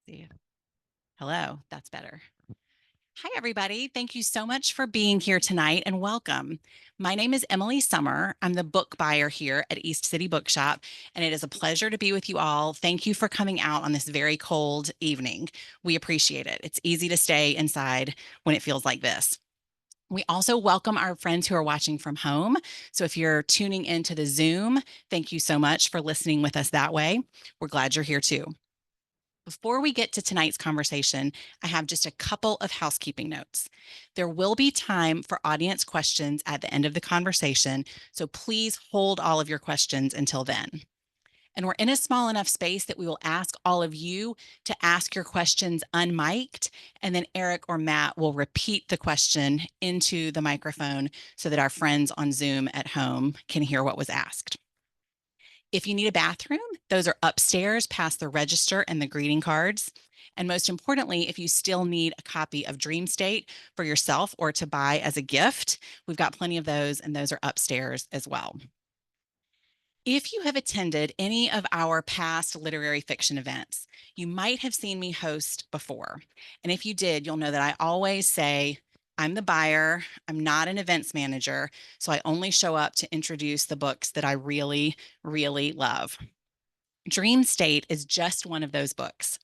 See. Hello, that's better. Hi, everybody. Thank you so much for being here tonight and welcome. My name is Emily Summer. I'm the book buyer here at East City Bookshop, and it is a pleasure to be with you all. Thank you for coming out on this very cold evening. We appreciate it. It's easy to stay inside when it feels like this. We also welcome our friends who are watching from home. So if you're tuning into the Zoom, thank you so much for listening with us that way. We're glad you're here too. Before we get to tonight's conversation, I have just a couple of housekeeping notes. There will be time for audience questions at the end of the conversation, so please hold all of your questions until then. And we're in a small enough space that we will ask all of you to ask your questions unmiked, and then Eric or Matt will repeat the question into the microphone so that our friends on Zoom at home can hear what was asked. If you need a bathroom, those are upstairs past the register and the greeting cards. And most importantly, if you still need a copy of Dream State for yourself or to buy as a gift, we've got plenty of those, and those are upstairs as well. If you have attended any of our past literary fiction events, you might have seen me host before. And if you did, you'll know that I always say, I'm the buyer, I'm not an events manager, so I only show up to introduce the books that I really, really love. Dream State is just one of those books.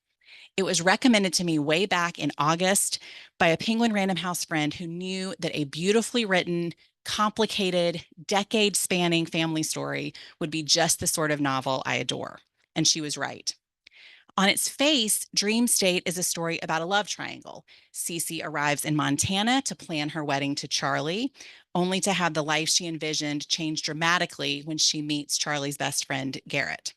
It was recommended to me way back in August by a Penguin Random House friend who knew that a beautifully written, complicated, decade-spanning family story would be just the sort of novel I adore. And she was right. On its face, Dream State is a story about a love triangle. Cece arrives in Montana to plan her wedding to Charlie, only to have the life she envisioned change dramatically when she meets Charlie's best friend, Garrett.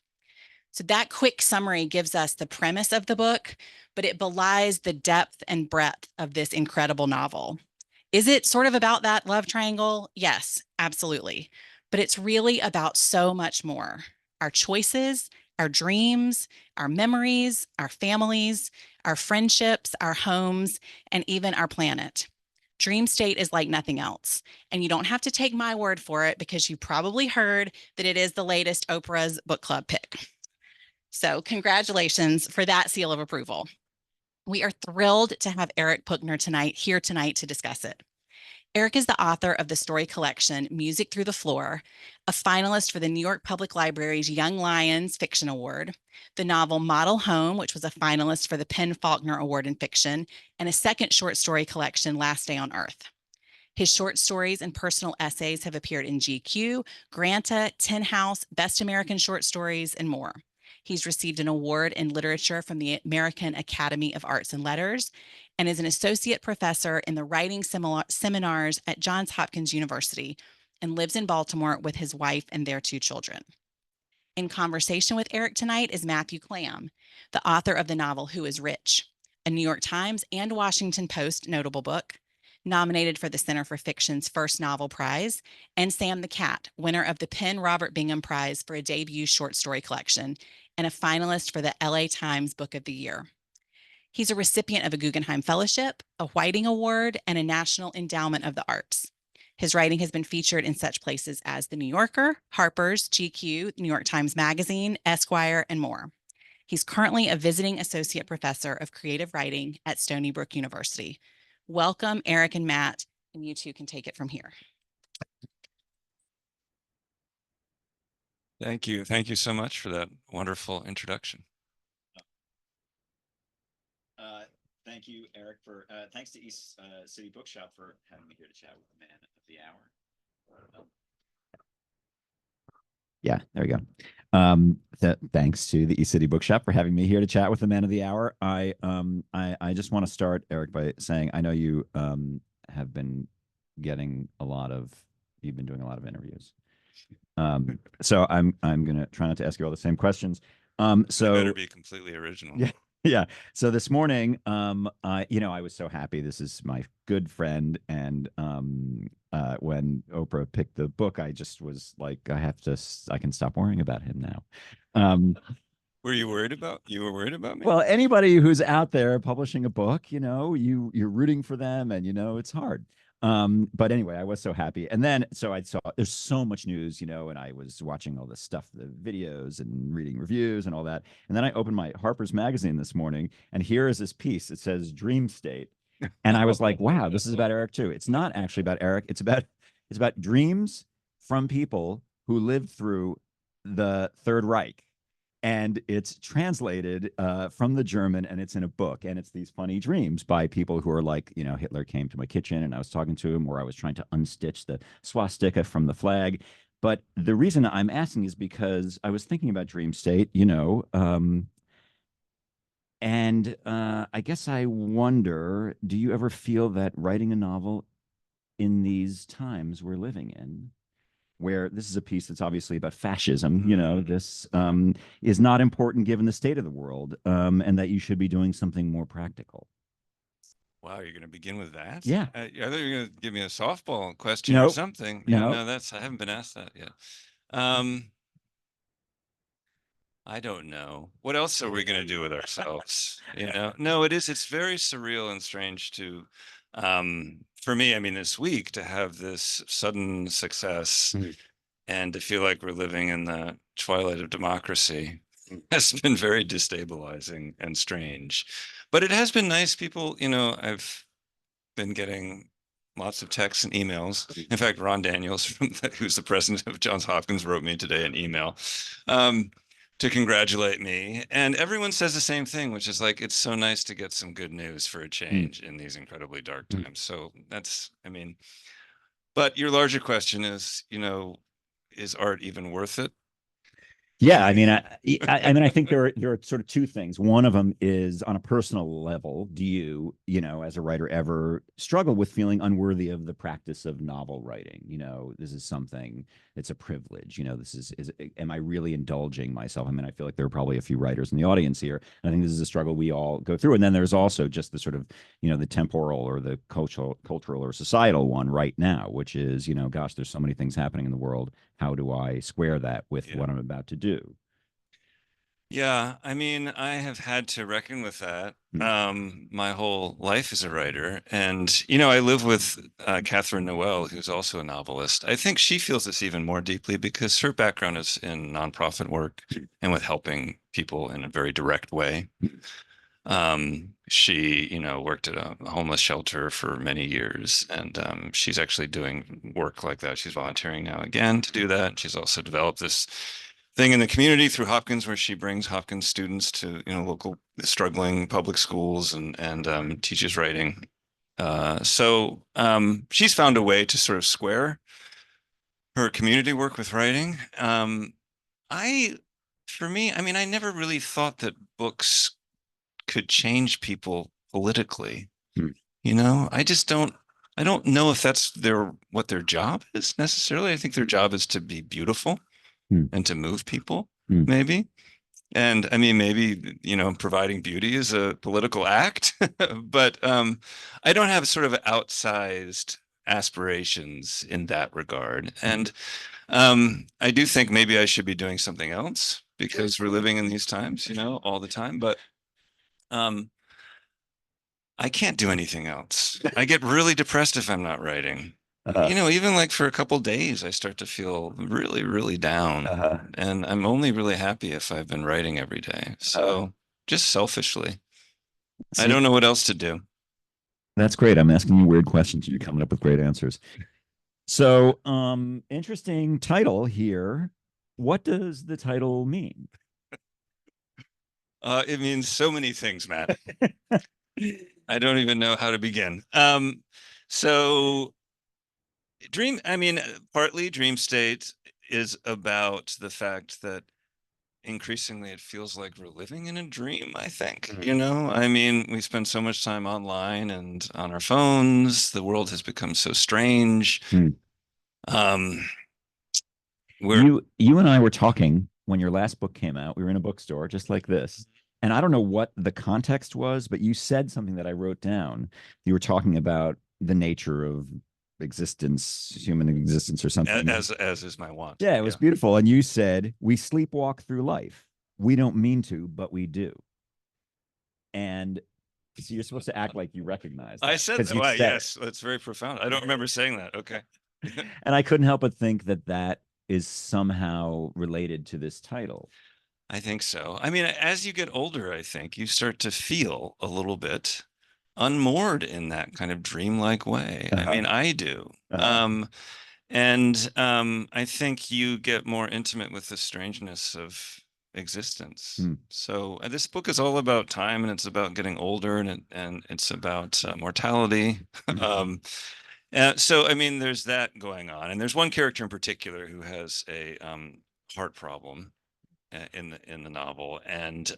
So that quick summary gives us the premise of the book, but it belies the depth and breadth of this incredible novel. Is it sort of about that love triangle? Yes, absolutely. But it's really about so much more. Our choices, our dreams, our memories, our families, our friendships, our homes, and even our planet. Dream State is like nothing else. And you don't have to take my word for it because you probably heard that it is the latest Oprah's book club pick. So congratulations for that seal of approval. We are thrilled to have Eric Puchner here tonight to discuss it. Eric is the author of the story collection Music Through the Floor, a finalist for the New York Public Library's Young Lions Fiction Award, the novel Model Home, which was a finalist for the PEN/Faulkner Award in Fiction, and a second short story collection, Last Day on Earth. His short stories and personal essays have appeared in GQ, Granta, Tin House, Best American Short Stories, and more. He's received an award in literature from the American Academy of Arts and Letters and is an associate professor in the writing seminars at Johns Hopkins University and lives in Baltimore with his wife and their 2 children. In conversation with Eric tonight is Matthew Klam, the author of the novel Who is Rich, a New York Times and Washington Post notable book, nominated for the Center for Fiction's First Novel Prize, and Sam the Cat, winner of the PEN Robert Bingham Prize for a debut short story collection, and a finalist for the LA Times Book of the Year. He's a recipient of a Guggenheim Fellowship, a Whiting Award, and a National Endowment of the Arts. His writing has been featured in such places as The New Yorker, Harper's, GQ, New York Times Magazine, Esquire, and more. He's currently a visiting associate professor of creative writing at Stony Brook University. Welcome, Eric and Matt, and you two can take it from here. Thank you. Thank you so much for that wonderful introduction. Thank you, Eric, for thanks to East City Bookshop for having me here to chat with the man of the hour. Yeah, there we go. Thanks to the East City Bookshop for having me here to chat with the man of the hour. I just want to start, Eric, by saying I know you have been getting you've been doing a lot of interviews. So I'm gonna try not to ask you all the same questions. So I better be completely original. Yeah. Yeah. So this morning, I was so happy. This is my good friend, and when Oprah picked the book, I just was like, I can stop worrying about him now. Were you worried about? You were worried about me? Well, anybody who's out there publishing a book, you're rooting for them, and it's hard. But anyway, I was so happy. And then so I saw there's so much news, you know, and I was watching all this stuff, the videos and reading reviews and all that. And then I opened my Harper's Magazine this morning, and here is this piece. It says Dream State. And I was like, wow, this is about Eric too. It's not actually about Eric. It's about dreams from people who lived through the Third Reich. And it's translated from the German, and it's in a book. And it's these funny dreams by people who are like, you know, Hitler came to my kitchen and I was talking to him, or I was trying to unstitch the swastika from the flag. But the reason I'm asking is because I was thinking about Dream State, you know, and I guess I wonder, do you ever feel that writing a novel in these times we're living in, where this is a piece that's obviously about fascism, you know, this is not important given the state of the world, and that you should be doing something more practical? Wow, you're going to begin with that? Yeah. I thought you were going to give me a softball question or Nope. something. No. No, I haven't been asked that yet. I don't know. What else are we going to do with ourselves? You know, no, it's very surreal and strange to, for me, I mean, this week to have this sudden success and to feel like we're living in the twilight of democracy has been very destabilizing and strange. But it has been nice. People, you know, I've been getting lots of texts and emails. In fact, Ron Daniels, who's the president of Johns Hopkins, wrote me today an email to congratulate me. And everyone says the same thing, which is like, it's so nice to get some good news for a change in these incredibly dark times. So that's, I mean, but your larger question is, you know, is art even worth it? Yeah, I mean, I think there are sort of two things. One of them is on a personal level. Do you, you know, as a writer, ever struggle with feeling unworthy of the practice of novel writing? You know, this is something that's a privilege. You know, am I really indulging myself? I mean, I feel like there are probably a few writers in the audience here. And I think this is a struggle we all go through. And then there's also just the sort of, you know, the temporal or the cultural or societal one right now, which is, you know, gosh, there's so many things happening in the world. How do I square that with what I'm about to do? Yeah, I mean, I have had to reckon with that my whole life as a writer. And, you know, I live with Catherine Noel, who's also a novelist. I think she feels this even more deeply because her background is in nonprofit work and with helping people in a very direct way. She, you know, worked at a homeless shelter for many years, and she's actually doing work like that. She's volunteering now again to do that. She's also developed this thing in the community through Hopkins, where she brings Hopkins students to, you know, local struggling public schools and teaches writing. So she's found a way to sort of square her community work with writing. I, for me, I mean, I never really thought that books could change people politically. You know, I don't know if that's what their job is necessarily. I think their job is to be beautiful and to move people, maybe. And I mean, maybe, you know, providing beauty is a political act, but I don't have sort of outsized aspirations in that regard. And I do think maybe I should be doing something else because we're living in these times, you know, all the time. But I can't do anything else. I get really depressed if I'm not writing. You know, even like for a couple days, I start to feel really, really down. And I'm only really happy if I've been writing every day. So just selfishly, I don't know what else to do. That's great. I'm asking you weird questions. You're coming up with great answers. So, interesting title here. What does the title mean? It means so many things, Matt. I don't even know how to begin. So I mean, partly Dream State is about the fact that increasingly it feels like we're living in a dream, I think. You know, I mean, we spend so much time online and on our phones. The world has become so strange. You and I were talking when your last book came out. We were in a bookstore just like this. And I don't know what the context was, but you said something that I wrote down. You were talking about the nature of existence, human existence or something. As is my want. Yeah, it was beautiful. And you said, we sleepwalk through life. We don't mean to, but we do. And So you're supposed to act like you recognize I that, said 'cause that. you Well, said it. yes, that's very profound. I don't remember saying that. Okay. And I couldn't help but think that that is somehow related to this title. I think so. I mean, as you get older, I think you start to feel a little bit unmoored in that kind of dreamlike way. I mean, I do. Uh-huh. I think you get more intimate with the strangeness of existence. Hmm. So this book is all about time, and it's about getting older, and it's about mortality. um, so I mean, there's that going on, and there's one character in particular who has a heart problem in the novel, and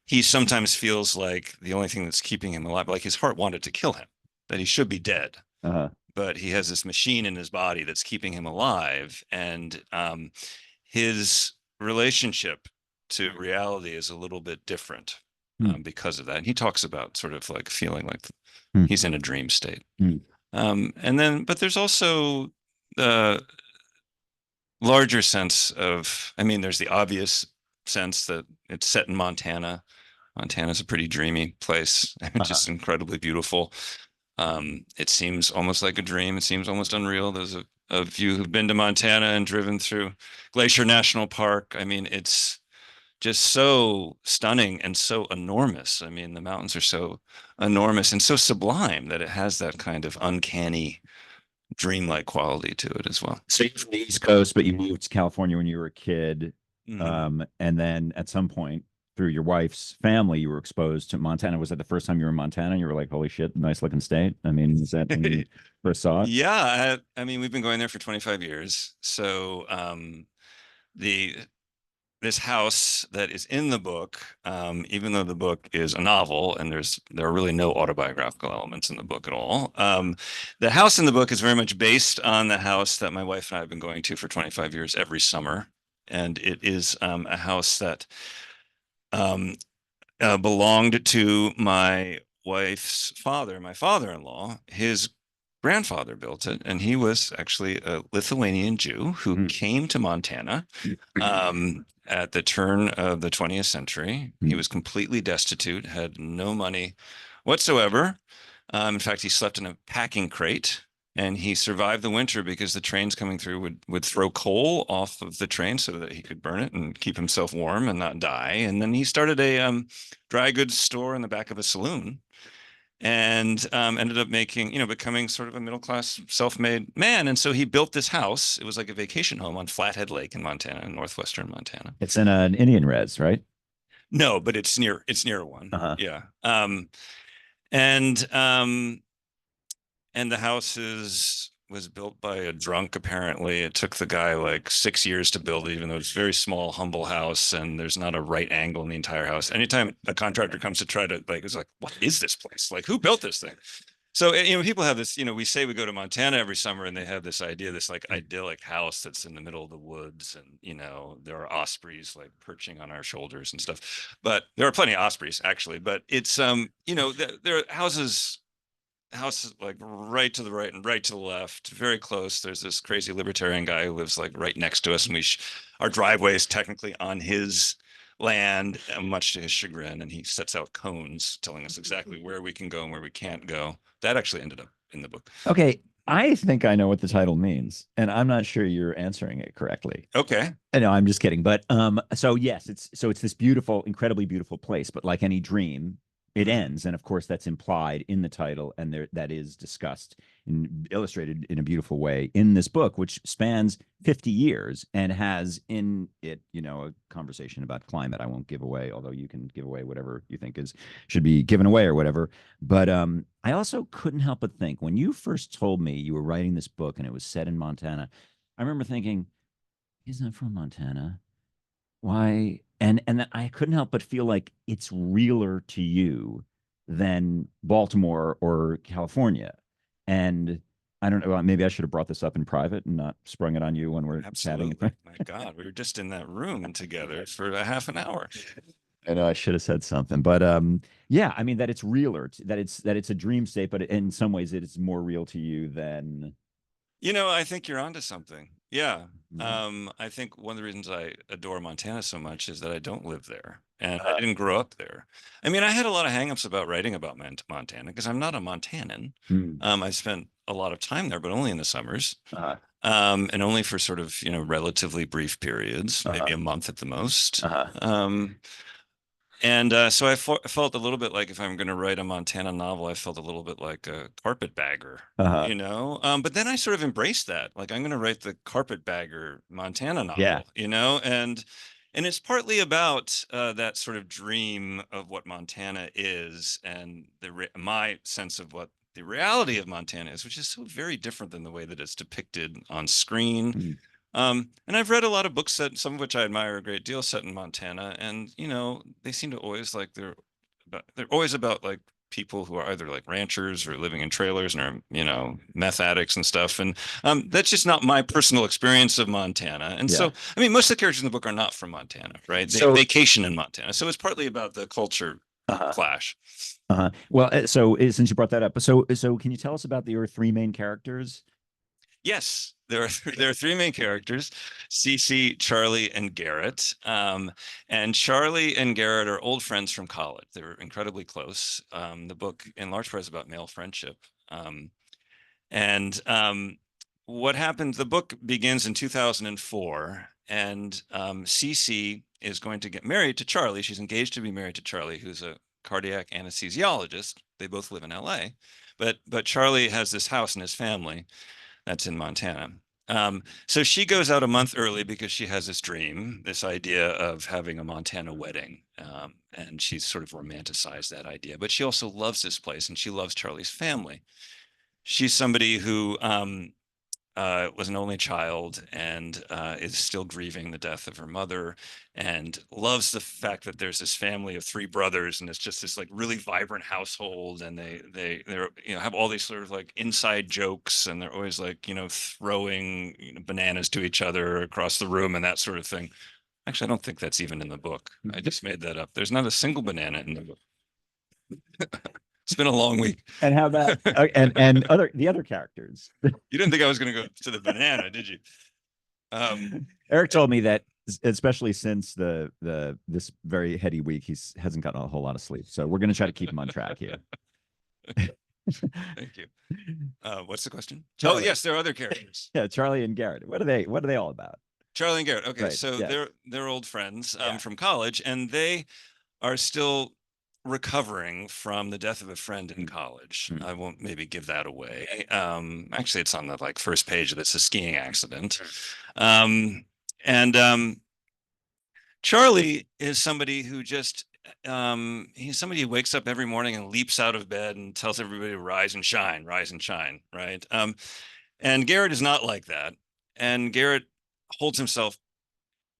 he sometimes feels like the only thing that's keeping him alive, like his heart wanted to kill him, that he should be dead, Uh-huh. but he has this machine in his body that's keeping him alive, and his relationship to reality is a little bit different Hmm. because of that. And he talks about sort of like feeling like Hmm. he's in a dream state. Hmm. But there's also the larger sense of, I mean, there's the obvious sense that it's set in Montana. Montana's a pretty dreamy place, just incredibly beautiful. It seems almost like a dream. It seems almost unreal. Those of you who've been to Montana and driven through Glacier National Park, I mean, it's just so stunning and so enormous. I mean, the mountains are so enormous and so sublime that it has that kind of uncanny, dreamlike quality to it as well. So you're from the East Coast, but you moved to California when you were a kid. Mhm. And then at some point through your wife's family, you were exposed to Montana. Was that the first time you were in Montana? You were like, holy shit, nice looking state. I mean, is that when you first saw it? Yeah, I mean, we've been going there for 25 years. So the this house that is in the book, even though the book is a novel and there are really no autobiographical elements in the book at all, the house in the book is very much based on the house that my wife and I have been going to for 25 years every summer, and it is a house that um, belonged to my wife's father, my father-in-law. His grandfather built it, and he was actually a Lithuanian Jew who Mm. came to Montana at the turn of the 20th century. He Mm. was completely destitute, had no money whatsoever. In fact, he slept in a packing crate. And he survived the winter because the trains coming through would throw coal off of the train so that he could burn it and keep himself warm and not die. And then he started a dry goods store in the back of a saloon, and ended up making, becoming sort of a middle class, self-made man. And so he built this house. It was like a vacation home on Flathead Lake in Montana, in northwestern Montana. It's in an Indian res, right? No, but it's near one. Uh-huh. Yeah. And the house was built by a drunk, apparently. It took the guy like 6 years to build it, even though it's a very small, humble house, and there's not a right angle in the entire house. Anytime a contractor comes to try to, like, it's like, what is this place? Like, who built this thing? So, people have this, we say we go to Montana every summer, and they have this idea, this like idyllic house that's in the middle of the woods, and, there are ospreys like perching on our shoulders and stuff. But there are plenty of ospreys, actually. But it's, there are houses like right to the right and right to the left, very close. There's this crazy libertarian guy who lives like right next to us, and our driveway is technically on his land, much to his chagrin, and he sets out cones telling us exactly where we can go and where we can't go. That actually ended up in the book. Okay. I think I know what the title means, and I'm not sure you're answering it correctly. Okay. I know, I'm just kidding. But so yes, it's this beautiful, incredibly beautiful place, but like any dream, it ends. And of course, that's implied in the title, and there that is discussed and illustrated in a beautiful way in this book, which spans 50 years and has in it, a conversation about climate. I won't give away, although you can give away whatever you think should be given away or whatever. But I also couldn't help but think when you first told me you were writing this book and it was set in Montana, I remember thinking, he's not from Montana. Why? And then I couldn't help but feel like it's realer to you than Baltimore or California. And I don't know, maybe I should have brought this up in private and not sprung it on you when we're chatting. Absolutely. My God, we were just in that room together for a half an hour. I know I should have said something, but yeah, I mean that it's realer, that it's a dream state, but in some ways it is more real to you than. I think you're onto something. Yeah. Mhm. I think one of the reasons I adore Montana so much is that I don't live there and I Uh, didn't grow up there. I mean, I had a lot of hangups about writing about Montana because I'm not a Montanan. mm, I spent a lot of time there, but only in the summers. uh, And only for sort of, relatively brief periods, maybe uh, a month at the most. uh, Um, and so felt a little bit like if I'm going to write a Montana novel, I felt a little bit like a carpetbagger, uh, But then I sort of embraced that. Like I'm going to write the carpetbagger Montana yeah, novel, and it's partly about that sort of dream of what Montana is and my sense of what the reality of Montana is, which is so very different than the way that it's depicted on screen. mm, And I've read a lot of books that some of which I admire a great deal set in Montana, and they seem to always like they're always about like people who are either like ranchers or living in trailers and are meth addicts and stuff. And that's just not my personal experience of Montana. And yeah. so, I mean, most of the characters in the book are not from Montana, right? They So, vacation in Montana, so it's partly about the culture uh, clash. well, since you brought that up, so can you tell us about your three main characters? Yes, there are three main characters, Cece, Charlie, and Garrett. And Charlie and Garrett are old friends from college. They're incredibly close. The book, in large part, is about male friendship. And what happened? The book begins in 2004, and Cece is going to get married to Charlie. She's engaged to be married to Charlie, who's a cardiac anesthesiologist. They both live in LA, but Charlie has this house in his family that's in Montana. So she goes out a month early because she has this dream, this idea of having a Montana wedding. And she's sort of romanticized that idea, but she also loves this place and she loves Charlie's family. She's somebody who was an only child and is still grieving the death of her mother and loves the fact that there's this family of three brothers and it's just this like really vibrant household and they're have all these sort of like inside jokes and they're always like throwing bananas to each other across the room and that sort of thing. Actually, I don't think that's even in the book. I just made that up. There's not a single banana in the book. It's been a long week. And how about the other characters? You didn't think I was going to go to the banana, did you? Eric told me that, especially since this very heady week, he hasn't gotten a whole lot of sleep. So we're going to try to keep him on track here. Thank you. What's the question? Charlie. Oh, yes, there are other characters. Yeah, Charlie and Garrett. What are they all about? Charlie and Garrett. Okay, Right, so yes. they're old friends Yeah. from college, and they are still recovering from the death of a friend in college. Mm. I won't maybe give that away. Actually, it's on the like first page of it's a skiing accident. And Charlie is somebody who just he's somebody who wakes up every morning and leaps out of bed and tells everybody to rise and shine, right? And Garrett is not like that. And Garrett holds himself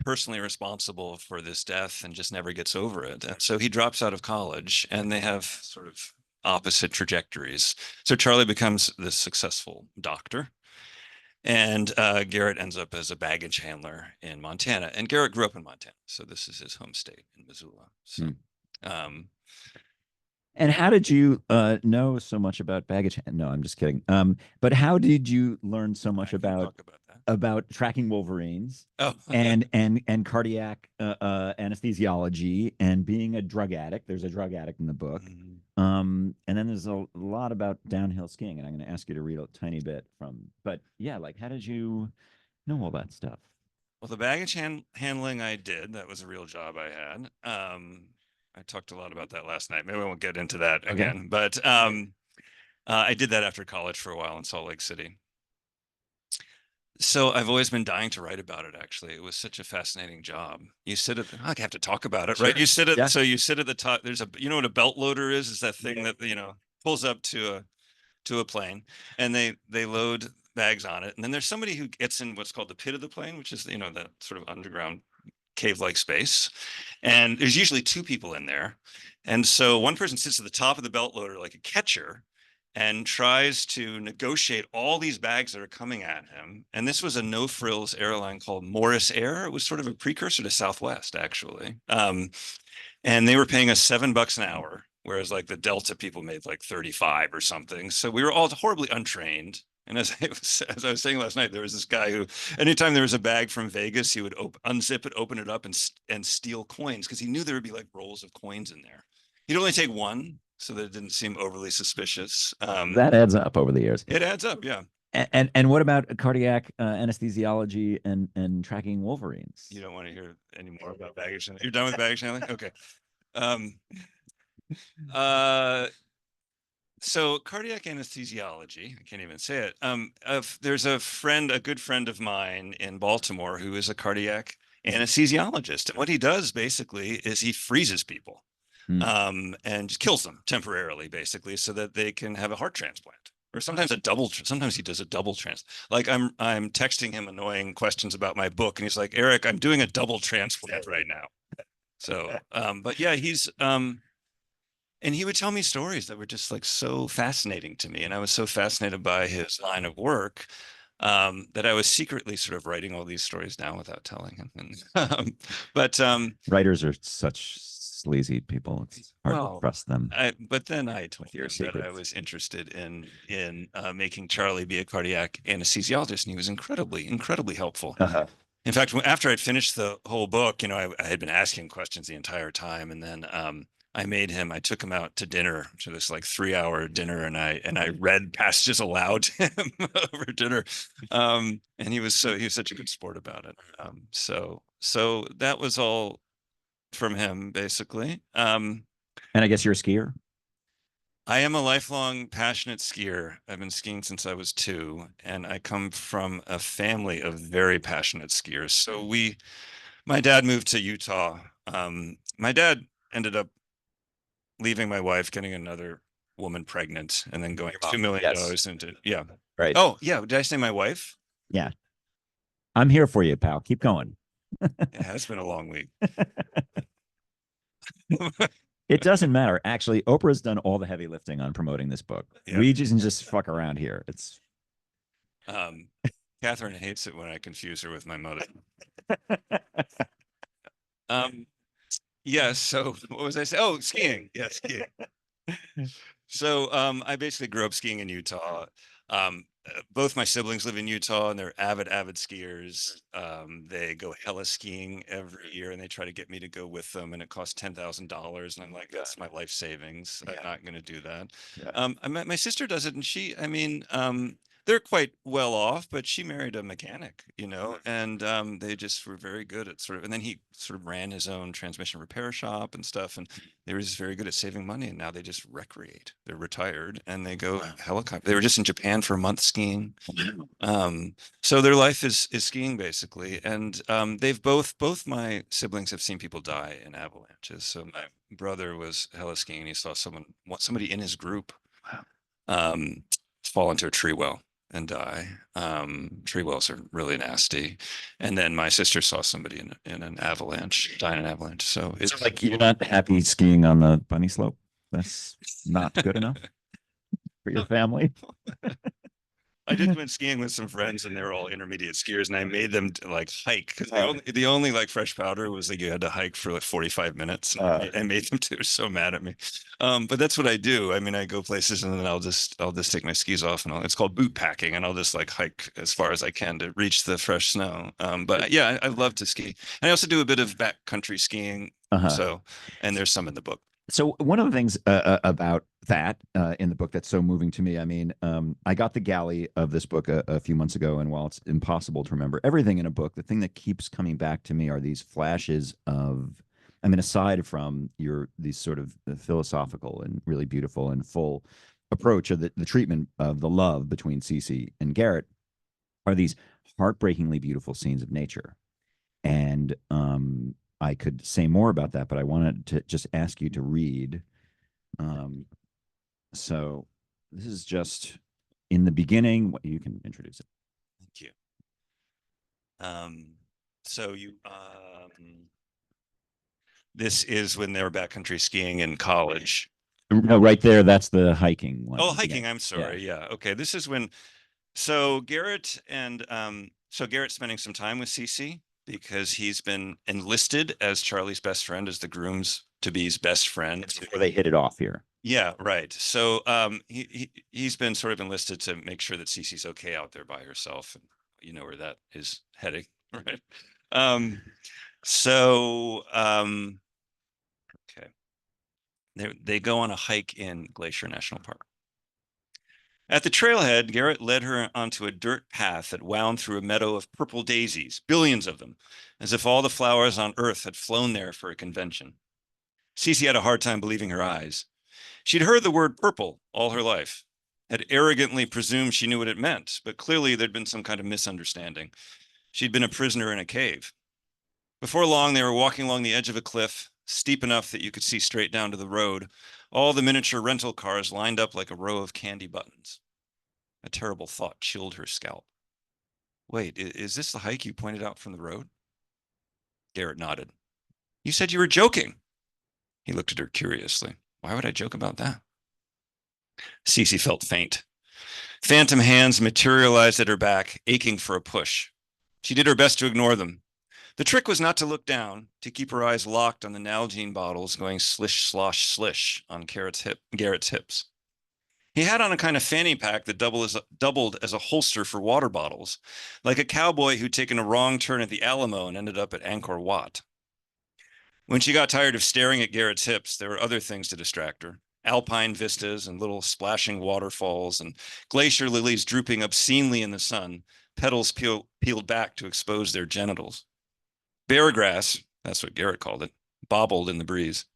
personally responsible for this death and just never gets over it. And so he drops out of college and they have sort of opposite trajectories. So Charlie becomes this successful doctor and Garrett ends up as a baggage handler in Montana. And Garrett grew up in Montana, so this is his home state in Missoula. So, and how did you know so much about baggage? No, I'm just kidding. But how did you learn so much about tracking wolverines? Oh, and cardiac anesthesiology and being a drug addict? There's a drug addict in the book. And then there's a lot about downhill skiing, and I'm going to ask you to read a tiny bit from. But yeah, like how did you know all that stuff? Well, the baggage handling I did, that was a real job I had. I talked a lot about that last night. Maybe I won't get into that again, but I did that after college for a while in Salt Lake City. So I've always been dying to write about it. Actually, it was such a fascinating job. You sit at I have to talk about it, right? You sit at so you sit at the top. There's what a belt loader is? Is that thing that pulls up to a plane, and they load bags on it, and then there's somebody who gets in what's called the pit of the plane, which is that sort of underground cave-like space, and there's usually two people in there, and so one person sits at the top of the belt loader like a catcher and tries to negotiate all these bags that are coming at him. And this was a no-frills airline called Morris Air. It was sort of a precursor to Southwest, actually. And they were paying us $7 an hour, whereas like the Delta people made like 35 or something. So we were all horribly untrained. And as I was saying last night, there was this guy who, anytime there was a bag from Vegas, he would unzip it, open it up, and steal coins because he knew there would be like rolls of coins in there. He'd only take one, so that it didn't seem overly suspicious. That adds up over the years. It adds up, yeah. And what about cardiac anesthesiology and tracking wolverines? You don't want to hear any more about baggage handling? You're done with baggage handling? Okay. So cardiac anesthesiology, I can't even say it. There's a good friend of mine in Baltimore who is a cardiac anesthesiologist. And what he does basically is he freezes people and just kills them temporarily, basically, so that they can have a heart transplant. Or sometimes sometimes he does a double transplant. Like I'm texting him annoying questions about my book, and he's like, Eric, I'm doing a double transplant right now. So, but yeah, and he would tell me stories that were just like so fascinating to me. And I was so fascinated by his line of work that I was secretly sort of writing all these stories down without telling him. And, writers are such sleazy people. It's hard to trust them. But then I told him that I was interested in making Charlie be a cardiac anesthesiologist, and he was incredibly helpful. In fact, after I'd finished the whole book, I had been asking questions the entire time, and then I took him out to dinner, to this like 3-hour dinner, and I read passages aloud to him over dinner. And he was such a good sport about it. So that was all from him, basically. And I guess you're a skier? I am a lifelong passionate skier. I've been skiing since I was 2, and I come from a family of very passionate skiers. So my dad moved to Utah. My dad ended up leaving my wife, getting another woman pregnant, and then going $2 million into, yeah. Right. Oh, yeah. Did I say my wife? Yeah. I'm here for you, pal. Keep going. Yeah, it's been a long week. It doesn't matter. Actually, Oprah's done all the heavy lifting on promoting this book. Yeah. We just fuck around here. It's Catherine hates it when I confuse her with my mother. Yeah, so what was I saying? Oh, skiing. Yeah, skiing. So I basically grew up skiing in Utah. Both my siblings live in Utah, and they're avid skiers. They go hella skiing every year, and they try to get me to go with them, and it costs $10,000. And I'm like, that's my life savings. I'm not going to do that. Yeah. My sister does it, and they're quite well off, but she married a mechanic, and they just were very good at and then he sort of ran his own transmission repair shop and stuff, and they were just very good at saving money, and now they just recreate. They're retired, and they go helicopter. They were just in Japan for a month skiing. So their life is skiing, basically, and they've both my siblings have seen people die in avalanches. So my brother was heli skiing, and he saw somebody in his group fall into a tree well and die. Tree wells are really nasty. And then my sister saw somebody in an avalanche, die in an avalanche. So it's like, you're not happy skiing on the bunny slope? That's not good enough for your family? I just went skiing with some friends, and they were all intermediate skiers, and I made them like hike. The only like fresh powder was like you had to hike for like 45 minutes. I made them do. So mad at me. But that's what I do. I go places, and then I'll just take my skis off, and it's called boot packing, and I'll just like hike as far as I can to reach the fresh snow. But yeah, I love to ski. And I also do a bit of backcountry skiing. So, and there's some in the book. So one of the things about that in the book that's so moving to me, I got the galley of this book a few months ago, and while it's impossible to remember everything in a book, the thing that keeps coming back to me are these flashes of, aside from these sort of philosophical and really beautiful and full approach of the treatment of the love between Cece and Garrett, are these heartbreakingly beautiful scenes of nature. And I could say more about that, but I wanted to just ask you to read. So this is just in the beginning. What you can introduce it. Thank you. So this is when they were backcountry skiing in college. No, right there. That's the hiking one. Oh, hiking. I'm sorry. Yeah. Okay. This is when. So Garrett Garrett's spending some time with Cece, because he's been enlisted as Charlie's best friend, as the groom's to be his best friend. Before they hit it off here. Yeah, right. So he's been sort of enlisted to make sure that Cece's okay out there by herself. And you know where that is heading, right? So okay. They go on a hike in Glacier National Park. At the trailhead, Garrett led her onto a dirt path that wound through a meadow of purple daisies, billions of them, as if all the flowers on Earth had flown there for a convention. Cece had a hard time believing her eyes. She'd heard the word purple all her life, had arrogantly presumed she knew what it meant, but clearly there'd been some kind of misunderstanding. She'd been a prisoner in a cave. Before long, they were walking along the edge of a cliff, steep enough that you could see straight down to the road, all the miniature rental cars lined up like a row of candy buttons. A terrible thought chilled her scalp. Wait, is this the hike you pointed out from the road? Garrett nodded. You said you were joking. He looked at her curiously. Why would I joke about that? Cece felt faint. Phantom hands materialized at her back, aching for a push. She did her best to ignore them. The trick was not to look down, to keep her eyes locked on the Nalgene bottles going slish, slosh, slish on Garrett's hips. He had on a kind of fanny pack that doubled as a holster for water bottles, like a cowboy who'd taken a wrong turn at the Alamo and ended up at Angkor Wat. When she got tired of staring at Garrett's hips, there were other things to distract her. Alpine vistas and little splashing waterfalls and glacier lilies drooping obscenely in the sun, petals peeled back to expose their genitals. Bear grass, that's what Garrett called it, bobbled in the breeze.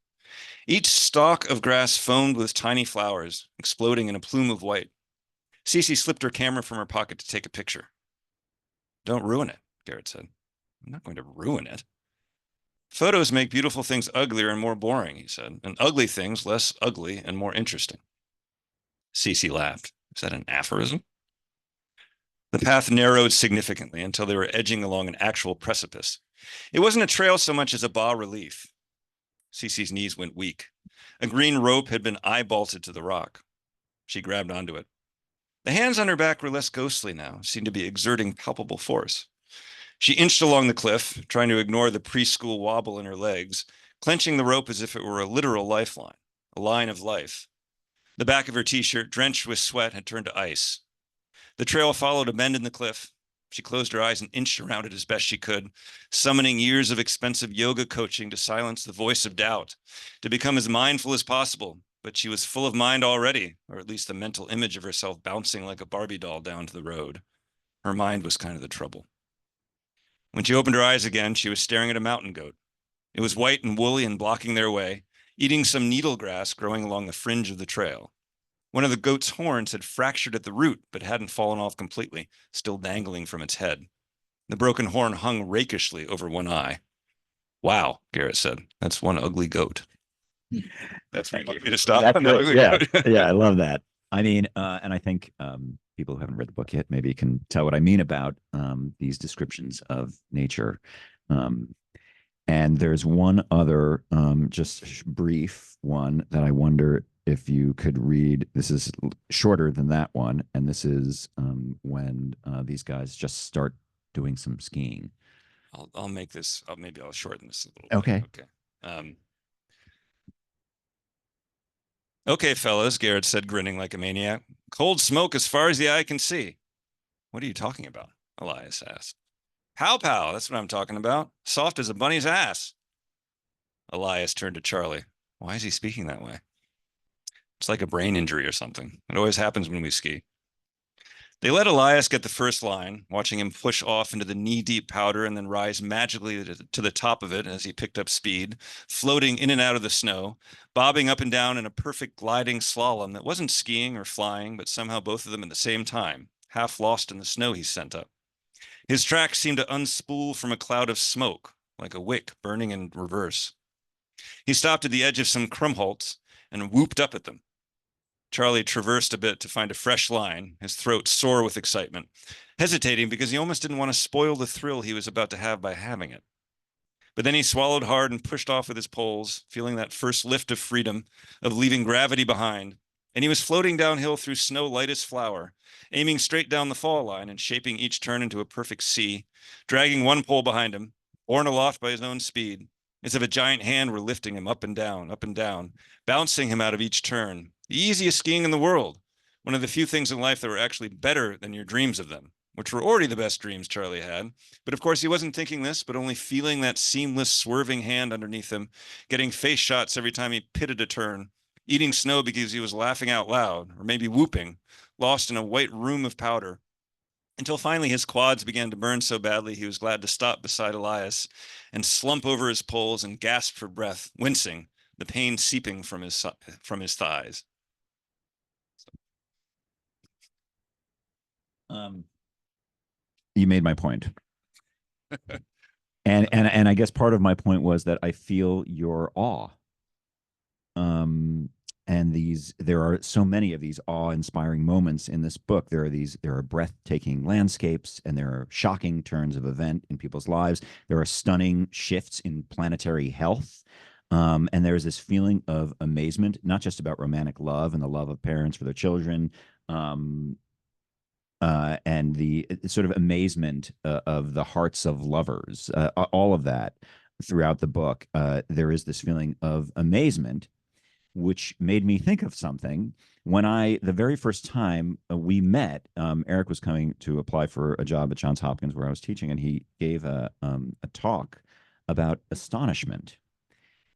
Each stalk of grass foamed with tiny flowers, exploding in a plume of white. Cece slipped her camera from her pocket to take a picture. Don't ruin it, Garrett said. I'm not going to ruin it. Photos make beautiful things uglier and more boring, he said, and ugly things less ugly and more interesting. Cece laughed. Is that an aphorism? The path narrowed significantly until they were edging along an actual precipice. It wasn't a trail so much as a bas-relief. Cece's knees went weak. A green rope had been eye-bolted to the rock. She grabbed onto it. The hands on her back were less ghostly now, seemed to be exerting palpable force. She inched along the cliff, trying to ignore the preschool wobble in her legs, clenching the rope as if it were a literal lifeline, a line of life. The back of her t-shirt, drenched with sweat, had turned to ice. The trail followed a bend in the cliff. She closed her eyes and inched around it as best she could, summoning years of expensive yoga coaching to silence the voice of doubt, to become as mindful as possible. But she was full of mind already, or at least the mental image of herself bouncing like a Barbie doll down to the road. Her mind was kind of the trouble. When she opened her eyes again, she was staring at a mountain goat. It was white and woolly and blocking their way, eating some needle grass growing along the fringe of the trail. One of the goat's horns had fractured at the root, but hadn't fallen off completely, still dangling from its head. The broken horn hung rakishly over one eye. Wow, Garrett said. That's one ugly goat. That's me to stop. Yeah, yeah, I love that. I mean, and I think people who haven't read the book yet maybe can tell what I mean about these descriptions of nature. And there's one other, just brief one that I wonder if you could read. This is shorter than that one, and this is when these guys just start doing some skiing. I'll make this. Maybe I'll shorten this a little bit. Okay. Okay, fellas, Garrett said, grinning like a maniac. Cold smoke as far as the eye can see. What are you talking about? Elias asked. Pow pow, that's what I'm talking about. Soft as a bunny's ass. Elias turned to Charlie. Why is he speaking that way? It's like a brain injury or something. It always happens when we ski. They let Elias get the first line, watching him push off into the knee-deep powder and then rise magically to the top of it as he picked up speed, floating in and out of the snow, bobbing up and down in a perfect gliding slalom that wasn't skiing or flying, but somehow both of them at the same time, half lost in the snow he sent up. His tracks seemed to unspool from a cloud of smoke, like a wick burning in reverse. He stopped at the edge of some krumholtz and whooped up at them. Charlie traversed a bit to find a fresh line, his throat sore with excitement, hesitating because he almost didn't want to spoil the thrill he was about to have by having it. But then he swallowed hard and pushed off with his poles, feeling that first lift of freedom, of leaving gravity behind, and he was floating downhill through snow light as flour, aiming straight down the fall line and shaping each turn into a perfect C, dragging one pole behind him, borne aloft by his own speed. as if a giant hand were lifting him up and down, bouncing him out of each turn. The easiest skiing in the world. One of the few things in life that were actually better than your dreams of them, which were already the best dreams Charlie had. But of course, he wasn't thinking this, but only feeling that seamless, swerving hand underneath him, getting face shots every time he pitted a turn, eating snow because he was laughing out loud, or maybe whooping, lost in a white room of powder, until finally his quads began to burn so badly he was glad to stop beside Elias and slump over his poles and gasp for breath, wincing, the pain seeping from his thighs. You made my point. And I guess part of my point was that I feel your awe. And there are so many of these awe-inspiring moments in this book. There are breathtaking landscapes, and there are shocking turns of event in people's lives. There are stunning shifts in planetary health. And there's this feeling of amazement, not just about romantic love and the love of parents for their children, and the sort of amazement of the hearts of lovers, all of that throughout the book. There is this feeling of amazement, which made me think of something. When the very first time we met, Eric was coming to apply for a job at Johns Hopkins where I was teaching, and he gave a talk about astonishment.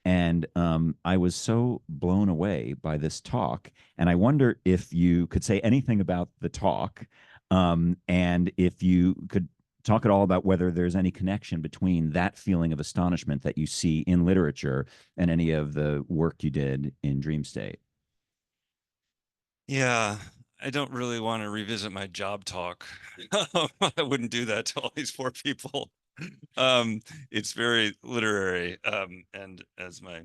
And I was so blown away by this talk. And I wonder if you could say anything about the talk, and if you could talk at all about whether there's any connection between that feeling of astonishment that you see in literature and any of the work you did in Dream State. Yeah, I don't really want to revisit my job talk. I wouldn't do that to all these poor people. It's very literary, and as my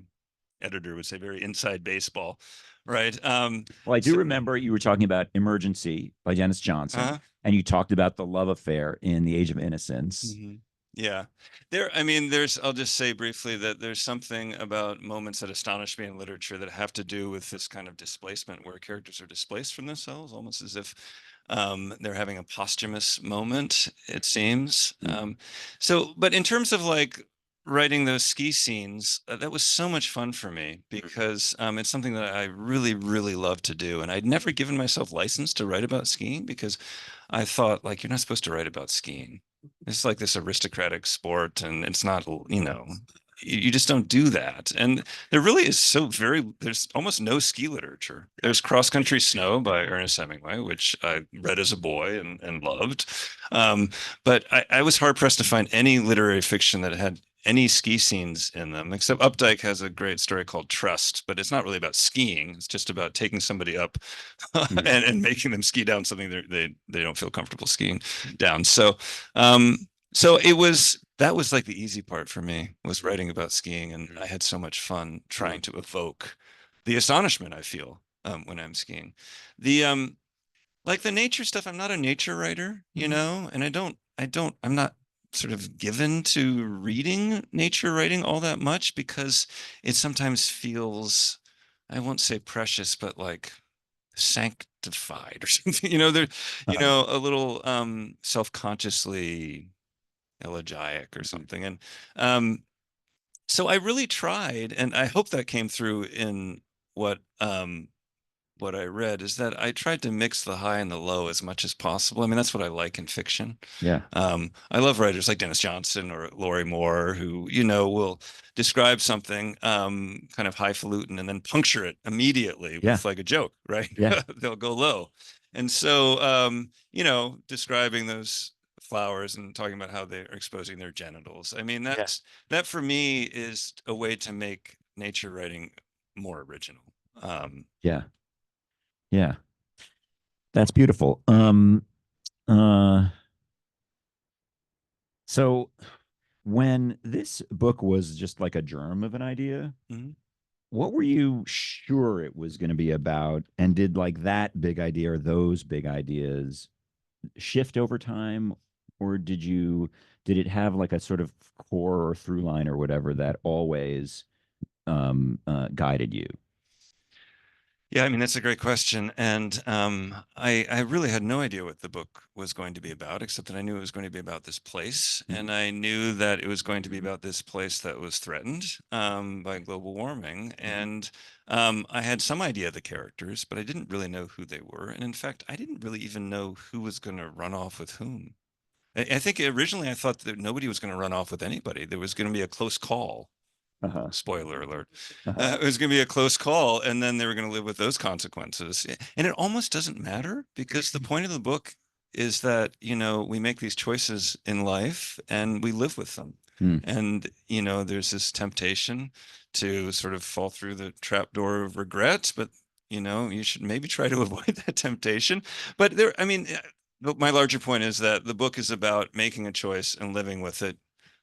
editor would say, very inside baseball, right? Well, I do remember you were talking about Emergency by Dennis Johnson, and you talked about the love affair in The Age of Innocence. Mm-hmm. Yeah. I'll just say briefly that there's something about moments that astonish me in literature that have to do with this kind of displacement where characters are displaced from themselves, almost as if they're having a posthumous moment, it seems. But in terms of like writing those ski scenes, that was so much fun for me because it's something that I really, really love to do. And I'd never given myself license to write about skiing because I thought, like, you're not supposed to write about skiing. It's like this aristocratic sport, and it's not, you just don't do that. And there really is there's almost no ski literature. There's Cross Country Snow by Ernest Hemingway, which I read as a boy and loved. But I was hard pressed to find any literary fiction that had any ski scenes in them, except Updike has a great story called Trust, but it's not really about skiing. It's just about taking somebody up and making them ski down something they don't feel comfortable skiing down. So that was like the easy part for me, was writing about skiing, and I had so much fun trying to evoke the astonishment I feel when I'm skiing. Like the nature stuff, I'm not a nature writer, and I'm not sort of given to reading nature writing all that much because it sometimes feels, I won't say precious, but like sanctified or something, a little self-consciously elegiac or something. And so I really tried, and I hope that came through in what I read, is that I tried to mix the high and the low as much as possible. I mean, that's what I like in fiction. Yeah. I love writers like Dennis Johnson or Laurie Moore who, will describe something kind of highfalutin and then puncture it immediately with like a joke, right? Yeah. They'll go low. And so, describing those flowers and talking about how they're exposing their genitals. I mean, that for me is a way to make nature writing more original. Yeah. Yeah. That's beautiful. So when this book was just like a germ of an idea, what were you sure it was going to be about? And did like that big idea or those big ideas shift over time? Or did it have like a sort of core or through line or whatever that always guided you? Yeah, I mean, that's a great question. And I really had no idea what the book was going to be about, except that I knew it was going to be about this place. Mhm. And I knew that it was going to be about this place that was threatened by global warming. And I had some idea of the characters, but I didn't really know who they were. And in fact, I didn't really even know who was going to run off with whom. I think originally I thought that nobody was going to run off with anybody. There was going to be a close call. Uh-huh. Spoiler alert. Uh-huh. It was going to be a close call, and then they were going to live with those consequences. And it almost doesn't matter because the point of the book is that, we make these choices in life and we live with them. Mm. And, there's this temptation to sort of fall through the trapdoor of regret, but, you should maybe try to avoid that temptation. But my larger point is that the book is about making a choice and living with it.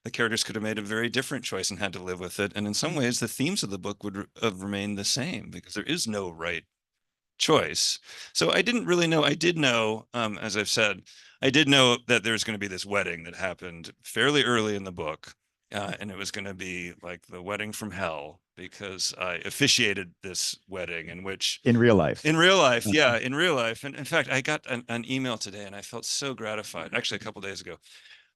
The characters could have made a very different choice and had to live with it. And in some ways, the themes of the book would have remained the same because there is no right choice. So I didn't really know. I did know, as I've said, I did know that there's going to be this wedding that happened fairly early in the book. And it was going to be like the wedding from hell because I officiated this wedding In real life. in real life. Yeah, in real life. And in fact, I got an email today and I felt so gratified, actually a couple days ago.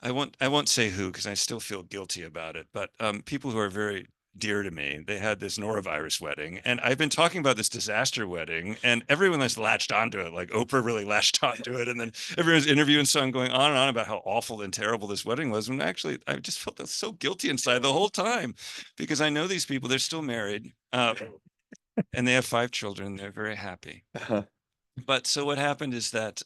I won't say who because I still feel guilty about it, but people who are very dear to me, they had this norovirus wedding, and I've been talking about this disaster wedding, and everyone has latched onto it. Like Oprah really latched onto it, and then everyone's interviewing, so I'm going on and on about how awful and terrible this wedding was. When actually, I just felt so guilty inside the whole time because I know these people; they're still married, and they have 5 children. They're very happy. Uh-huh. But so what happened is that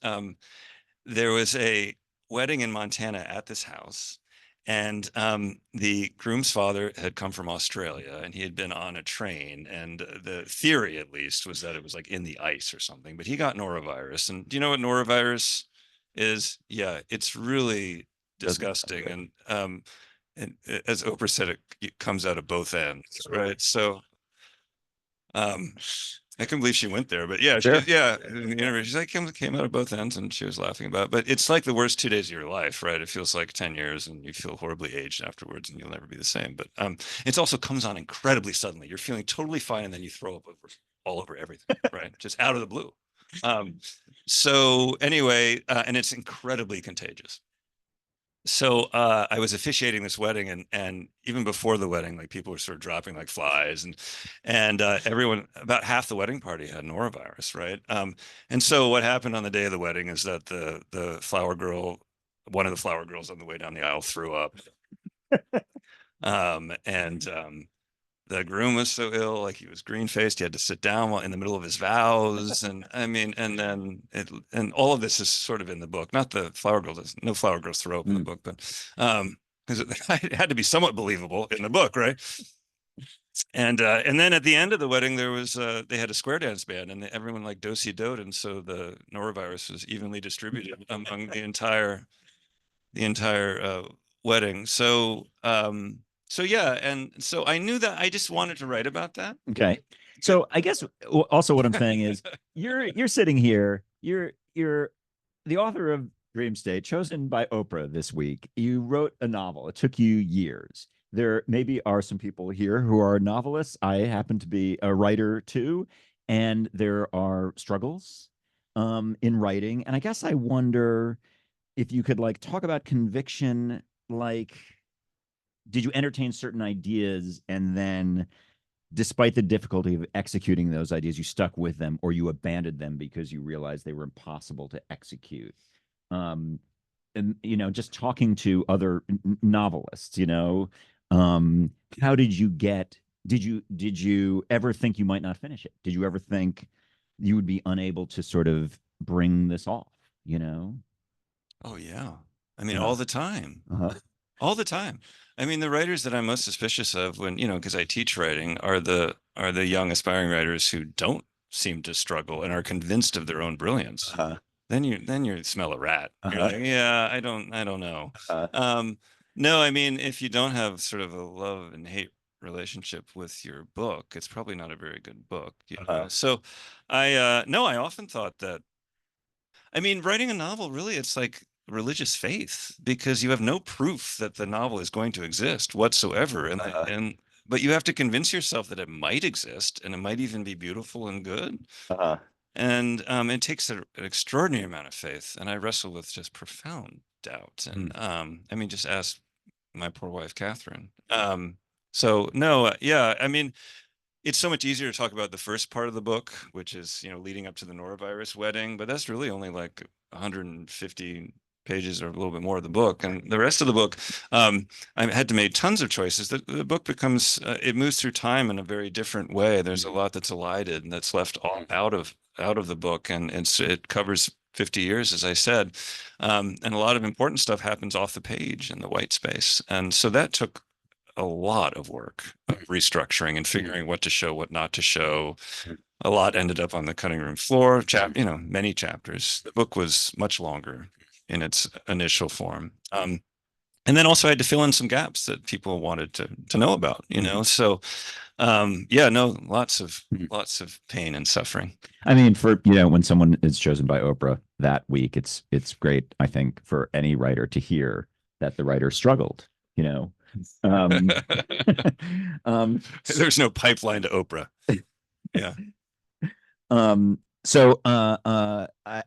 there was a wedding in Montana at this house. And the groom's father had come from Australia and he had been on a train. And the theory, at least, was that it was like in the ice or something. But he got norovirus. And do you know what norovirus is? Yeah, it's really Doesn't sound disgusting. good. And as Oprah said, it comes out of both ends, right? So um, I couldn't believe she went there, but yeah, Sure. in the interview, she's like came out of both ends, and she was laughing about it. But it's like the worst 2 days of your life, right? It feels like 10 years, and you feel horribly aged afterwards, and you'll never be the same. But it also comes on incredibly suddenly. You're feeling totally fine, and then you throw up all over everything, right? Just out of the blue. So anyway, and it's incredibly contagious. So I was officiating this wedding, and even before the wedding, like people were sort of dropping like flies, and everyone, about half the wedding party had norovirus, right? And so what happened on the day of the wedding is that the flower girl, one of the flower girls on the way down the aisle, threw up, and the groom was so ill, like he was green faced. He had to sit down while in the middle of his vows. And I mean, and then and all of this is sort of in the book. Not the flower girls, no flower girls throw up in the book, but because it had to be somewhat believable in the book, right? And then at the end of the wedding, there was they had a square dance band, and everyone like do-si-doed, and so the norovirus was evenly distributed among the entire wedding. So yeah, and so I knew that I just wanted to write about that. Okay. So I guess also what I'm saying is you're sitting here, you're the author of Dream State, chosen by Oprah this week. You wrote a novel. It took you years. There maybe are some people here who are novelists. I happen to be a writer too, and there are struggles in writing. And I guess I wonder if you could like talk about conviction, like did you entertain certain ideas and then despite the difficulty of executing those ideas, you stuck with them or you abandoned them because you realized they were impossible to execute? And just talking to other novelists, how did you get? Did you ever think you might not finish it? Did you ever think you would be unable to sort of bring this off? Oh yeah, I mean Uh-huh. all the time, Uh-huh. all the time. I mean the writers that I'm most suspicious of when because I teach writing are the young aspiring writers who don't seem to struggle and are convinced of their own brilliance. Uh-huh. Then you smell a rat. You're Uh-huh. like, yeah, I don't know. Uh-huh. No, I mean, if you don't have sort of a love and hate relationship with your book, it's probably not a very good book. Uh-huh. So no, I often thought that. I mean, writing a novel really, it's like religious faith because you have no proof that the novel is going to exist whatsoever, and Uh-huh. and but you have to convince yourself that it might exist and it might even be beautiful and good. Uh, And it takes an extraordinary amount of faith. And I wrestle with just profound doubt. And I mean, just ask my poor wife, Catherine. So no, yeah, I mean, it's so much easier to talk about the first part of the book, which is, leading up to the norovirus wedding, but that's really only like 150 pages or a little bit more of the book. And the rest of the book, I had to make tons of choices. The book becomes, it moves through time in a very different way. There's a lot that's elided and that's left all out of the book, and it covers 50 years, as I said. And a lot of important stuff happens off the page in the white space. And so that took a lot of work restructuring and figuring what to show, what not to show. A lot ended up on the cutting room floor, many chapters. The book was much longer in its initial form. And then also I had to fill in some gaps that people wanted to know about, So yeah, no, lots of pain and suffering. I mean, for when someone is chosen by Oprah that week, it's great, I think, for any writer to hear that the writer struggled, Um, There's no pipeline to Oprah. Yeah.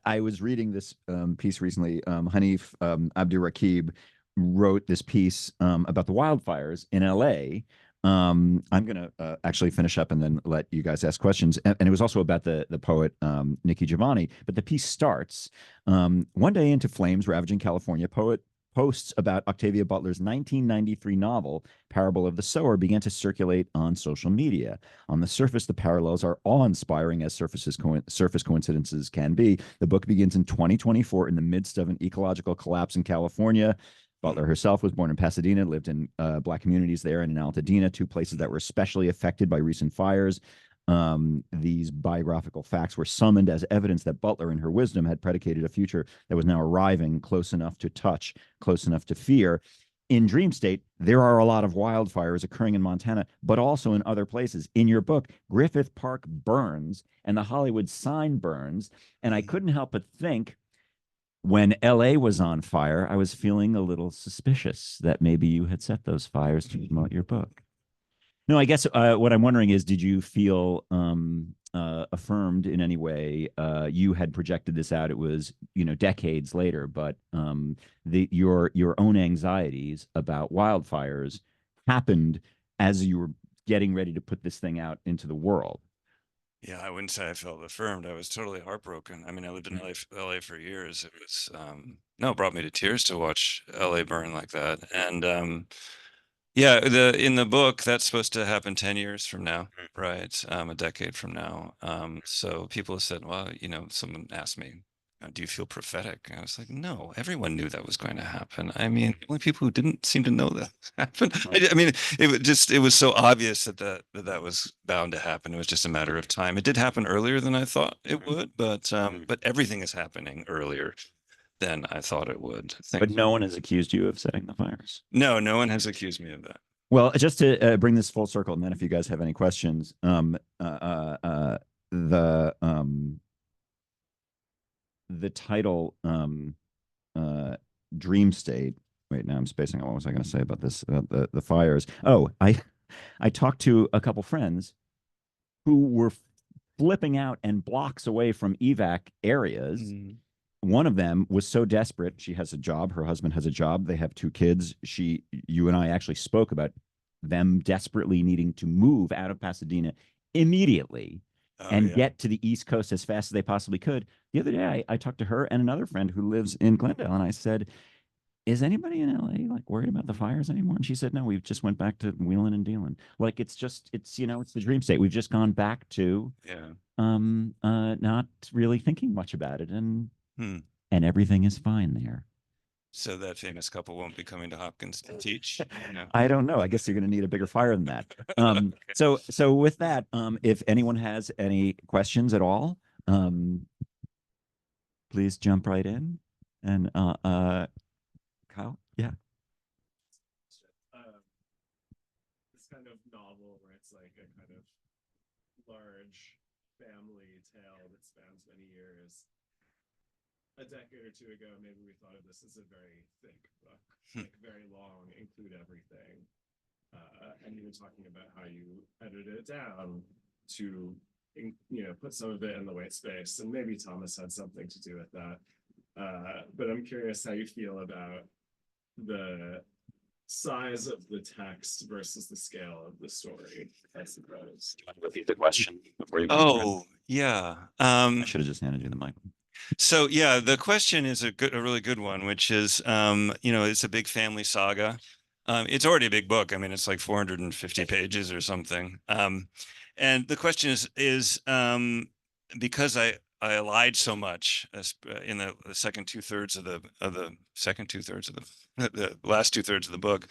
I was reading this piece recently. Hanif Abdurraqib wrote this piece about the wildfires in LA. I'm going to actually finish up and then let you guys ask questions. And it was also about the poet Nikki Giovanni. But the piece starts one day into flames ravaging California. Posts about Octavia Butler's 1993 novel, Parable of the Sower, began to circulate on social media. On the surface, the parallels are awe-inspiring as surface coincidences can be. The book begins in 2024 in the midst of an ecological collapse in California. Butler herself was born in Pasadena, lived in Black communities there and in Altadena, two places that were especially affected by recent fires. These biographical facts were summoned as evidence that Butler, in her wisdom, had predicated a future that was now arriving, close enough to touch, close enough to fear. In Dream State, there are a lot of wildfires occurring in Montana, but also in other places. In your book, Griffith Park burns and the Hollywood sign burns. And I couldn't help but think, when LA was on fire, I was feeling a little suspicious that maybe you had set those fires to promote your book. No, I guess what I'm wondering is, did you feel affirmed in any way? You had projected this out; it was decades later, but your own anxieties about wildfires happened as you were getting ready to put this thing out into the world. Yeah, I wouldn't say I felt affirmed. I was totally heartbroken. I mean, I lived in LA for years. It was no, it brought me to tears to watch LA burn like that. And yeah, in the book, that's supposed to happen 10 years from now, right? A decade from now. So people have said, well, someone asked me, do you feel prophetic? And I was like, no, everyone knew that was going to happen. I mean, the only people who didn't seem to know that happened. I mean, it was so obvious that was bound to happen. It was just a matter of time. It did happen earlier than I thought it would, but everything is happening earlier than I thought it would. But no one has accused you of setting the fires. No, no one has accused me of that. Well, just to bring this full circle, and then if you guys have any questions, the title Dream State. Wait, now I'm spacing out. What was I going to say about this? The fires. Oh, I talked to a couple friends who were flipping out and blocks away from evac areas. One of them was so desperate. She has a job. Her husband has a job. They have two kids. You and I actually spoke about them desperately needing to move out of Pasadena immediately and get to the East Coast as fast as they possibly could. The other day, I talked to her and another friend who lives in Glendale, and I said, is anybody in LA like worried about the fires anymore? And she said, no, we just went back to wheeling and dealing. Like, it's the dream state. We've just gone back to not really thinking much about it, and everything is fine there. So that famous couple won't be coming to Hopkins to teach? No. I don't know. I guess you're going to need a bigger fire than that. So with that, if anyone has any questions at all, please jump right in. And Kyle, yeah. This kind of novel where it's like a kind of large family tale that spans many years. A decade or two ago, maybe we thought of this as a very thick book, like very long, include everything. and even talking about how you edited it down to, put some of it in the white space. And maybe Thomas had something to do with that. But I'm curious how you feel about the size of the text versus the scale of the story, I suppose. Repeat the question before you. Oh, yeah. I should have just handed you the mic. So yeah, the question is a really good one, which is, it's a big family saga. It's already a big book. I mean, it's like 450 pages or something. And the question is because I lied so much in the second 2/3 of the second 2/3 of the last 2/3 of the book.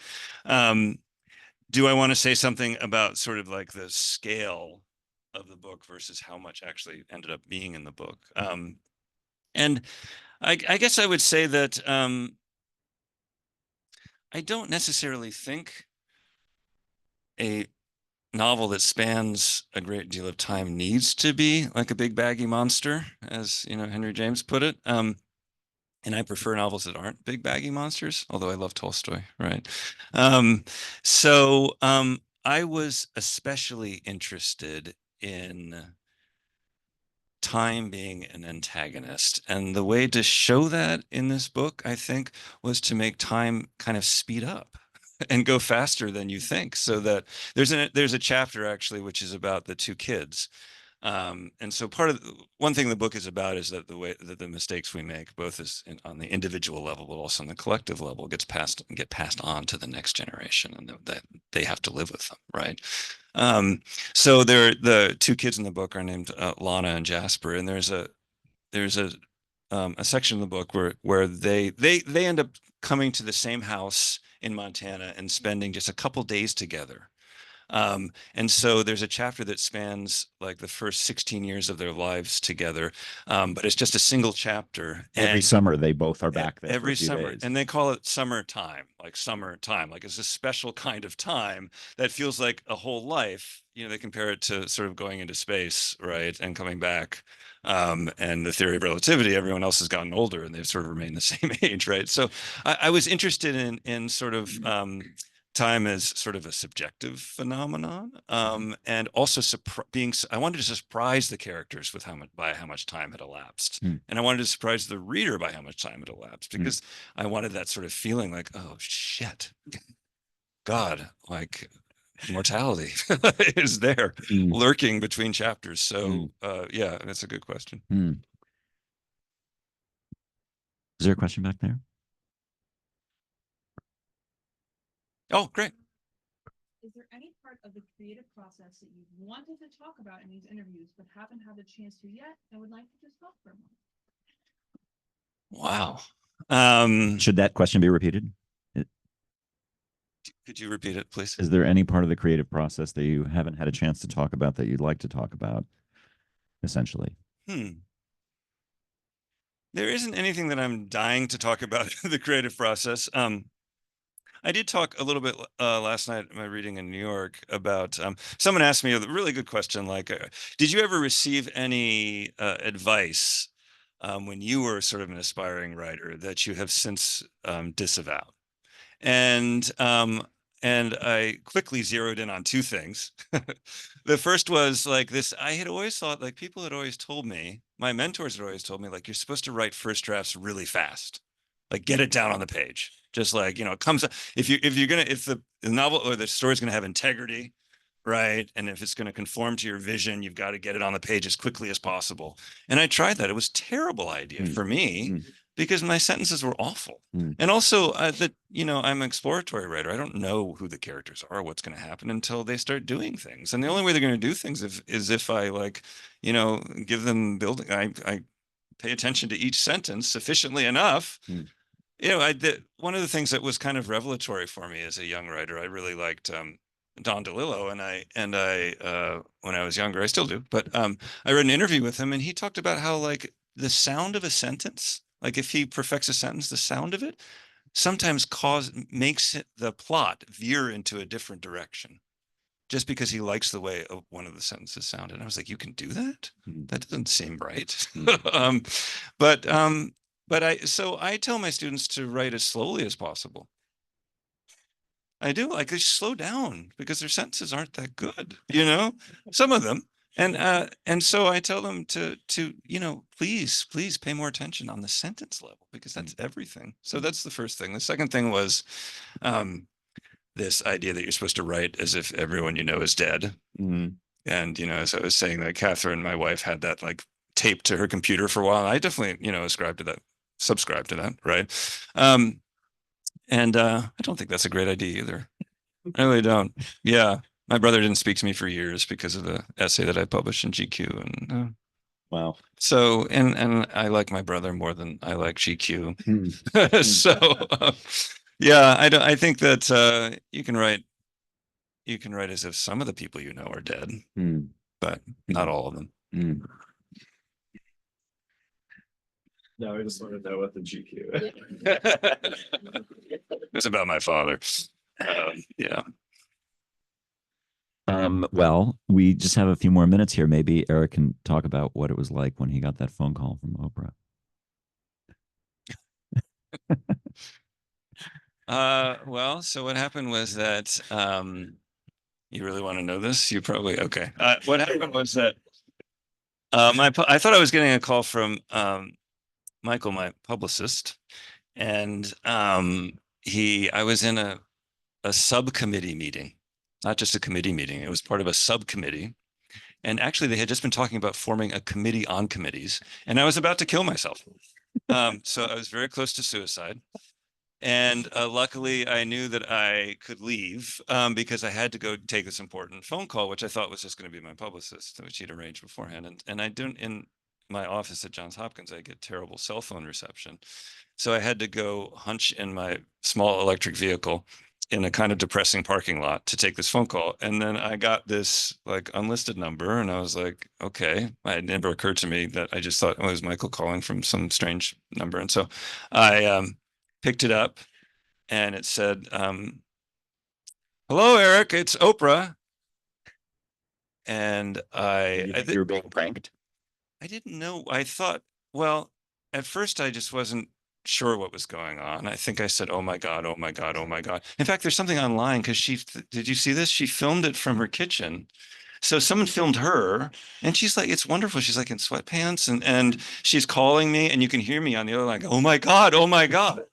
Do I want to say something about sort of like the scale of the book versus how much actually ended up being in the book? And I guess I would say that I don't necessarily think a novel that spans a great deal of time needs to be like a big baggy monster, as Henry James put it. And I prefer novels that aren't big baggy monsters, although I love Tolstoy, right? So I was especially interested in time being an antagonist. And the way to show that in this book, I think, was to make time kind of speed up and go faster than you think. So that there's a chapter actually, which is about the two kids. And so one thing the book is about is that the way that the mistakes we make, both on the individual level, but also on the collective level, get passed on to the next generation, and that they have to live with them, right? So the two kids in the book are named Lana and Jasper, and there's a section in the book where they end up coming to the same house in Montana and spending just a couple days together. And so there's a chapter that spans like the first 16 years of their lives together, but it's just a single chapter. Every summer they both are back there every for a few summer, days. and they call it summertime, like it's a special kind of time that feels like a whole life. They compare it to sort of going into space, right, and coming back. And the theory of relativity, everyone else has gotten older and they've sort of remained the same age, right? So I was interested in sort of time as sort of a subjective phenomenon, and also I wanted to surprise the characters with how much time had elapsed, and I wanted to surprise the reader by how much time had elapsed, because I wanted that sort of feeling like, oh shit, God, like mortality is there lurking between chapters. So yeah, that's a good question. Is there a question back there? Oh, great. Is there any part of the creative process that you wanted to talk about in these interviews but haven't had the chance to yet and would like to just talk for a moment? Wow. Should that question be repeated? Could you repeat it, please? Is there any part of the creative process that you haven't had a chance to talk about that you'd like to talk about, essentially? There isn't anything that I'm dying to talk about in the creative process. I did talk a little bit last night at my reading in New York about, someone asked me a really good question, like, did you ever receive any advice when you were sort of an aspiring writer that you have since disavowed? And I quickly zeroed in on two things. The first was like this: I had always thought, like, people had always told me, my mentors had always told me, like, you're supposed to write first drafts really fast, like get it down on the page. Just like, it comes, if the novel or the story is gonna have integrity, right? And if it's going to conform to your vision, you've got to get it on the page as quickly as possible. And I tried that. It was a terrible idea for me because my sentences were awful. And also that, I'm an exploratory writer. I don't know who the characters are, what's going to happen until they start doing things. And the only way they're going to do things is if I give them building. I pay attention to each sentence sufficiently enough. One of the things that was kind of revelatory for me as a young writer, I really liked Don DeLillo, and I when I was younger, I still do, but I read an interview with him, and he talked about how, like, the sound of a sentence, like if he perfects a sentence, the sound of it sometimes makes the plot veer into a different direction, just because he likes the way one of the sentences sounded. And I was like, you can do that? That doesn't seem right. But I tell my students to write as slowly as possible. I do. Like, they slow down because their sentences aren't that good, you know, some of them. And so I tell them to, please pay more attention on the sentence level because that's everything. So that's the first thing. The second thing was, this idea that you're supposed to write as if everyone you know is dead. Mm. And, as I was saying, that Catherine, my wife, had that like taped to her computer for a while. I definitely, subscribe to that. Right. And I don't think that's a great idea either. I really don't. Yeah. My brother didn't speak to me for years because of the essay that I published in GQ. And Wow. so, and I like my brother more than I like GQ. Mm. So, yeah, I think that you can write as if some of the people you know are dead, but not all of them. Mm. No, I just want to know what the GQ. It's about my father. Yeah. Well, we just have a few more minutes here. Maybe Eric can talk about what it was like when he got that phone call from Oprah. Well, so what happened was that you really want to know this? You probably okay. What happened was that I thought I was getting a call from Michael, my publicist, and I was in a subcommittee meeting, not just a committee meeting. It was part of a subcommittee. And actually, they had just been talking about forming a committee on committees, and I was about to kill myself. So I was very close to suicide. And luckily, I knew that I could leave because I had to go take this important phone call, which I thought was just going to be my publicist, which he'd arranged beforehand. And I don't, in my office at Johns Hopkins, I get terrible cell phone reception. So I had to go hunch in my small electric vehicle in a kind of depressing parking lot to take this phone call. And then I got this like unlisted number and I was like, okay, it never occurred to me that I just thought, oh, it was Michael calling from some strange number. And so I picked it up and it said, hello, Eric, it's Oprah. And I think you were being pranked? I didn't know. I thought, well, at first I just wasn't sure what was going on. I think I said, oh my God, oh my God, oh my God. In fact, there's something online because did you see this? She filmed it from her kitchen. So someone filmed her and she's like, it's wonderful. She's like in sweatpants and she's calling me and you can hear me on the other line. Oh my God, oh my God.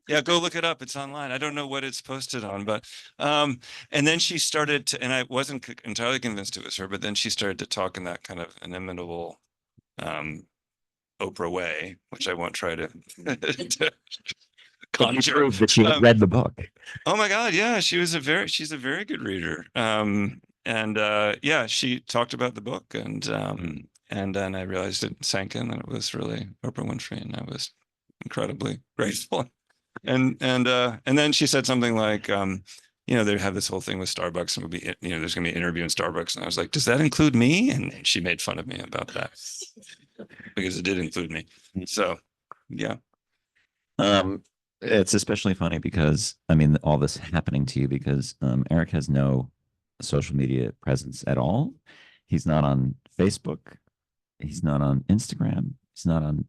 Yeah, go look it up. It's online. I don't know what it's posted on, but and then she started to, and I wasn't entirely convinced it was her, but then she started to talk in that kind of inimitable Oprah way, which I won't try to conjure. That she had read the book. Oh my God, yeah, she's a very good reader. And yeah, she talked about the book, and then I realized it sank in that it was really Oprah Winfrey, and I was incredibly grateful. And then she said something like, they have this whole thing with Starbucks, and there's going to be an interview in Starbucks, and I was like, does that include me? And she made fun of me about that because it did include me. So, yeah. It's especially funny because all this happening to you because Eric has no social media presence at all. He's not on Facebook. He's not on Instagram. He's not on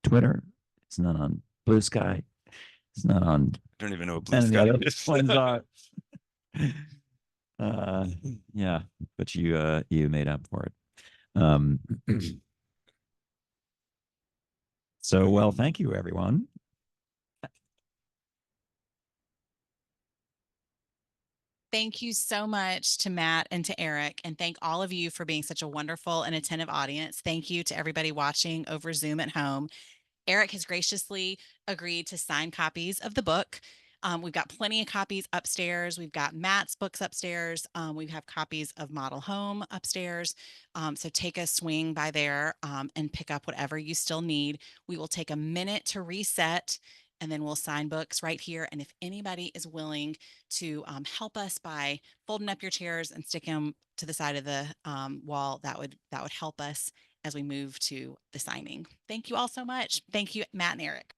Twitter. He's not on Blue Sky. It's not on. I don't even know what Blue Sky is. Yeah, but you made up for it. So, well, thank you, everyone. Thank you so much to Matt and to Eric, and thank all of you for being such a wonderful and attentive audience. Thank you to everybody watching over Zoom at home. Eric has graciously agreed to sign copies of the book. We've got plenty of copies upstairs. We've got Matt's books upstairs. We have copies of Model Home upstairs. So take a swing by there and pick up whatever you still need. We will take a minute to reset and then we'll sign books right here. And if anybody is willing to help us by folding up your chairs and sticking them to the side of the wall, that would help us as we move to the signing. Thank you all so much. Thank you, Matt and Eric.